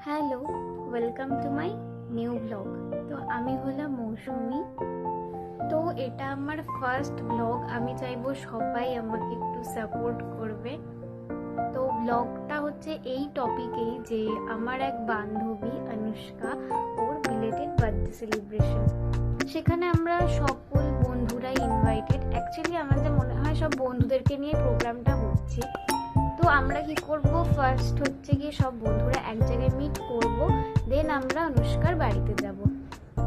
Hello, welcome to my new blog. তো আমি হলাম মৌসুমি। তো এটা আমার ফার্স্ট ব্লগ। আমি চাইবো সবাই আমাকে একটু সাপোর্ট করবে। তো ব্লগটা হচ্ছে এই টপিকেই যে আমার এক বান্ধবী অনুষ্কা, ওর বিলেটেড বার্থডে সেলিব্রেশন। সেখানে আমরা সকল বন্ধুরাই ইনভাইটেড। অ্যাকচুয়ালি আমার যা মনে হয় সব বন্ধুদেরকে নিয়ে প্রোগ্রামটা হচ্ছে। তো আমরা কি করব, ফার্স্ট হচ্ছে গিয়ে সব বন্ধুরা এক জায়গায় মিট করব, দেন আমরা অনুষ্কার বাড়িতে যাব।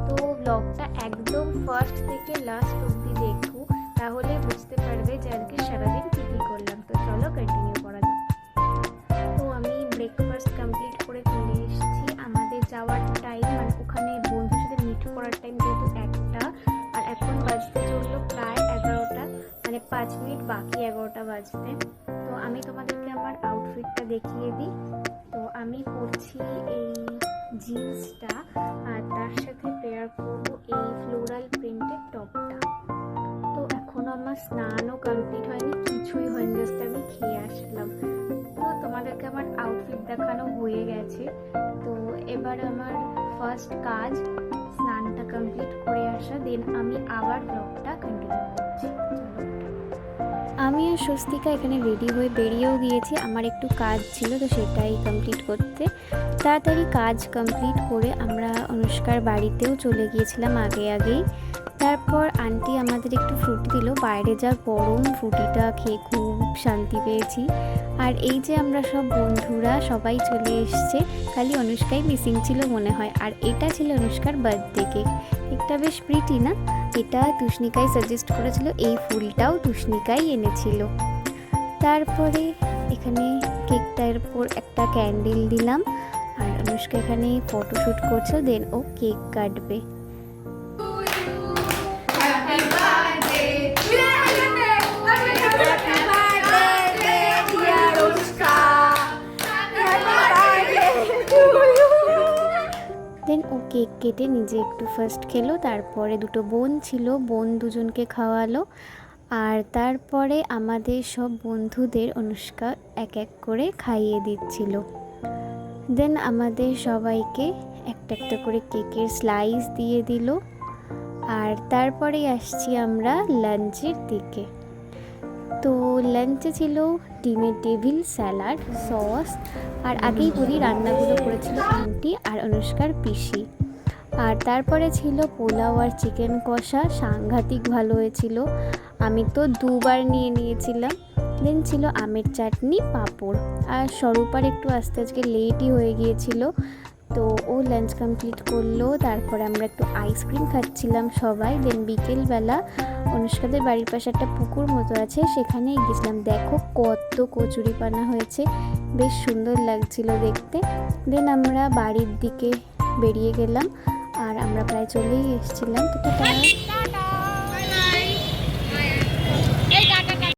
তো ব্লগটা একদম ফার্স্ট থেকে লাস্ট অবধি দেখো, তাহলে বুঝতে পারবে যে আজকে সারাদিন কী কী করলাম। তো চলো কন্টিনিউ করা যাক। তো আমি ব্রেকফাস্ট কমপ্লিট করে চলে এসেছি। আমাদের যাওয়ার টাইম মানে ওখানে বন্ধুর সাথে মিট করার টাইম যেহেতু 1টা, আর এখন বাজতে চললো প্রায় 11টা, মানে 5 মিনিট বাকি 11টা বাজতে। তো আমি তোমাদেরকে আমার আউটফিটটা দেখিয়ে দিই। তো আমি পরছি এই জিন্সটা, আর তার সাথে পেয়ার করব এই ফ্লোরাল প্রিন্টেড টপটা। তো এখনও আমার স্নানও কমপ্লিট হয়নি, কিছুই হয়নি, জাস্ট আমি খেয়ে আসলাম। তো তোমাদেরকে আমার আউটফিট দেখানো হয়ে গেছে। তো এবার আমার ফার্স্ট কাজ স্নানটা কমপ্লিট করে আসা, দেন আমি আবার ব্লগটা কন্টিনিউ করছি। আমি আর স্বস্তিকা এখানে রেডি হয়ে বেরিয়েও গিয়েছি। আমার একটু কাজ ছিল, তো সেটাই কমপ্লিট করতে তাড়াতাড়ি কাজ কমপ্লিট করে আমরা অনুষ্কার বাড়িতেও চলে গিয়েছিলাম আগেই। তারপর আন্টি আমাদের একটু ফ্রুটি দিল। বাইরে যা গরম, ফ্রুটিটা খেয়ে খুব শান্তি পেয়েছি। আর এই যে আমরা সব বন্ধুরা সবাই চলে এসছে, খালি অনুষ্কাই মিসিং ছিল মনে হয়। আর এটা ছিল অনুষ্কার বার্থডে কেক। কেকটা বেশ প্রিটি না? এটা তুষ্ণিকাই সাজেস্ট করেছিল, এই ফুলটাও তুষ্ণিকাই এনেছিল। তারপরে এখানে কেকটার উপর একটা ক্যান্ডেল দিলাম, আর অনুষ্কা এখানে ফটোশ্যুট করছে, দেন ও কেক কাটবে। দেন ও কেক কেটে নিজে একটু ফার্স্ট খেলো, তারপরে দুটো বোন ছিল, বোন দুজনকে খাওয়ালো। আর তারপরে আমাদের সব বন্ধুদের অনুষ্কা এক এক করে খাইয়ে দিচ্ছিল। দেন আমাদের সবাইকে একটা একটা করে কেকের স্লাইস দিয়ে দিল। আর তারপরে আসছি আমরা লাঞ্চের দিকে। তো লাঞ্চে ছিল ডিমের টেবিল, স্যালাড, সস। আর আগেই বলি রান্নাগুলো করেছিল আন্টি আর অনুষ্কার পিসি। আর তারপরে ছিল পোলাও আর চিকেন কষা, সাংঘাতিক ভালো হয়েছিল। আমি তো 2বার নিয়েছিলাম। দেন ছিল আমের চাটনি, পাঁপড়। আর স্বরূপার একটু আস্তে আজকে লেটই হয়ে গিয়েছিল, তো ও লাঞ্চ কমপ্লিট করলো। তারপরে আমরা একটু আইসক্রিম খাচ্ছিলাম সবাই। দেন বিকেলবেলা অনুষ্কাদের বাড়ির পাশে একটা পুকুর মতো আছে, সেখানে গেছিলাম। দেখো কত কচুরিপানা হয়েছে, বেশ সুন্দর লাগছিল দেখতে। দেন আমরা বাড়ির দিকে বেরিয়ে গেলাম, আর আমরা প্রায় চলেই এসেছিলাম। তো টাটা।